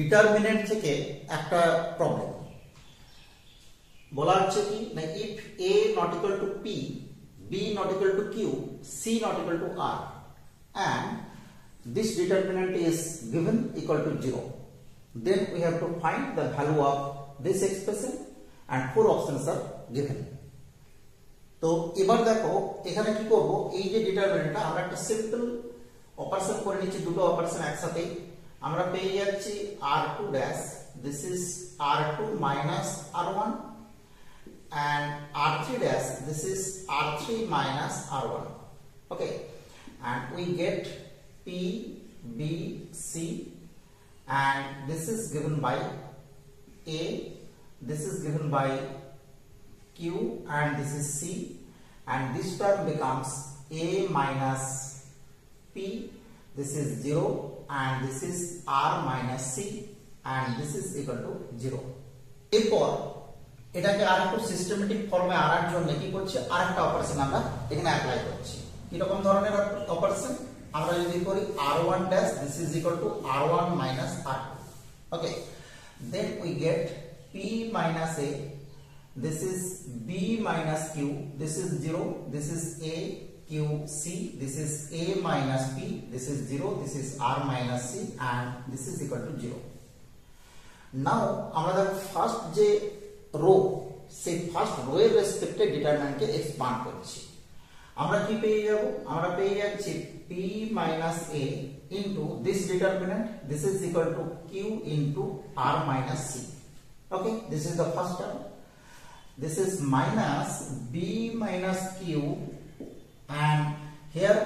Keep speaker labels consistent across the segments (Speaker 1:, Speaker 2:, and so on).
Speaker 1: Determinant থেকে একটা problem বলা হচ্ছে কি না, if a not equal to p, b not equal to q, c not equal to r and this determinant is given equal to 0, then we have to find the value of this expression and 4 options are given. তো এবার দেখো এখানে কি করব, এই যে ডিটারমিনেন্টটা আমরা একটা সিম্পল অপারেশন করে নিচ্ছি, দুটো অপারেশন একসাথে আমরা পেয়ে যাচ্ছি r2 dash, this is r2 minus r1 and r3 dash, this is r3 minus r1. Okay, and we get p, b, c, and this is given by a, this is given by q, and this is c, and this term becomes a minus p, this is 0, and this is r minus c, and this is equal to 0. এরপর এটাকে আরেকটু systematic ফর্মে আনার জন্য কি করছি, আরেকটা operation আমরা এখানে অ্যাপ্লাই করছি। কি রকম ধরনের অপারেশন, আমরা যদি করি r1 dash, this is equal to r1 minus r2. Okay, then we get p minus a, this is b minus q, this is 0, this is a q c, this is a minus p, this is 0, this is r minus c, and this is equal to 0. Now আমরা দেখো first যে rho, সেই first row এর রেসপেক্টে ডিটারমিনেন্টকে expand করছি। আমরা কি পেয়ে যাব, আমরা পেয়ে যাচ্ছি p minus a into this determinant, this is equal to q into r minus c. Okay, this is the first term. This is minus b minus q, and here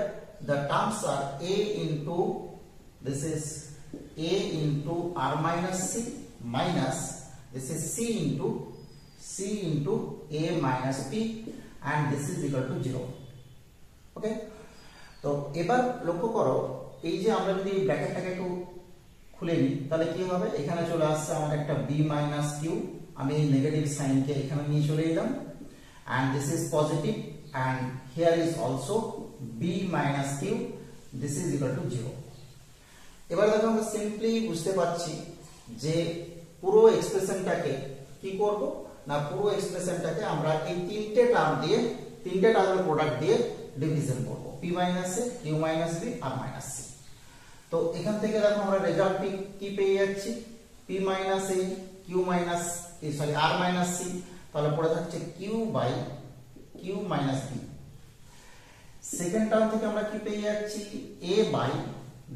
Speaker 1: the terms are a into, this is a into r minus c, minus this is c into a minus p, and this is equal to 0. ওকে, তো এবার লক্ষ্য করো এই যে আমরা যদি ব্র্যাকেটটাকে একটু খুলে নিই তাহলে কি হবে, এখানে চলে আসছে আমাদের একটা b minus q, আমি এই নেগেটিভ সাইনকে এখানে নিয়ে চলে এলাম, and this is positive, and here is also b minus q, this is equal to 0. এবার দেখো আমরা সিম্পলি বুঝতে পারছি যে পুরো এক্সপ্রেশনটাকে কি করব না, পুরো এক্সপ্রেশনটাকে আমরা এই তিনটে টার্মের প্রোডাক্ট দিয়ে ডিভিশন করব, p minus a, q minus b, r minus c. তো এখান থেকে দেখো আমরা রেজাল্ট কি পেয়ে যাচ্ছি, p minus a, q minus r minus c, তাহলে পড়ে থাকছে q by q minus b. Second term থেকে আমরা কি পেয়ে যাচ্ছি, a by,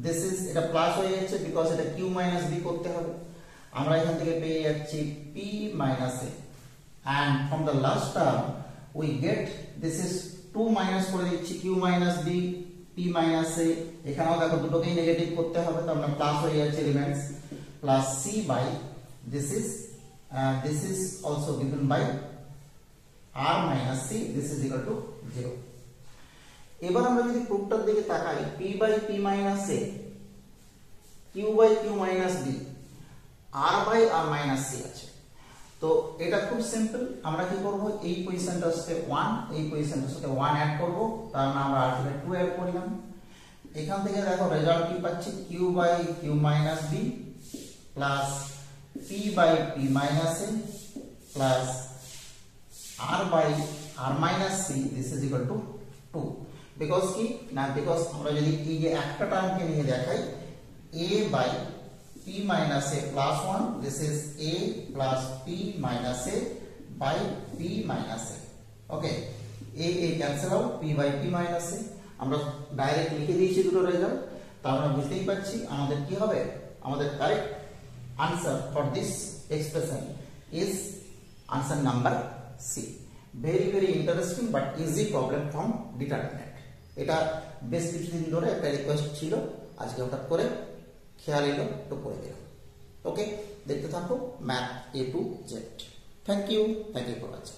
Speaker 1: this is এটা প্লাস হয়ে যাচ্ছে বিকজ এটা q minus b করতে হবে, আমরা এখান থেকে পেয়ে যাচ্ছি p minus a, and from the last term we get, this is 2 minus করে দিচ্ছি q minus b, p minus a, এখানেও দেখো দুটোকেই নেগেটিভ করতে হবে, তো আমরা প্লাস হয়ে যাচ্ছে remains plus c by, this is also given by r minus c, this is equal to 0. এবার আমরা যদি প্রুফটার দিকে তাকাই, p by p minus a, q by q minus b, r by r minus c আছে। তো এটা খুব simple, আমরা কি করব, এই পজিশনটার সাথে 1, এই পজিশনটার সাথে 1 অ্যাড করব, তার মানে আমরা আলটিমেট 2 অ্যাড করলাম। এখান থেকে দেখো রেজাল্ট কি পাচ্ছি, q by q minus b plus p by p minus a plus r by r minus c, this is equal to 2. Because কি না, বিকজ আমরা যদি এই যে একটা টার্মকে নিয়ে দেখাই, a by p minus a plus 1, this is a plus p minus a by p minus a. Okay, a cancel out, p by p minus a, আমরা ডাইরেক্ট লিখে দিয়েছি দুটো রেজাল্ট, তার মানে বুঝতেই পারছি আমাদের কি হবে, আমাদের correct answer for this expression is answer number C. Very very interesting but easy problem from determinant. এটা বেশ কিছুদিন ধরে একটা রিকোয়েস্ট ছিল, আজকে হঠাৎ করে খেয়াল এলো তো করে দিলাম। ওকে, দেখতে থাকো math A to Z। Thank you for watching.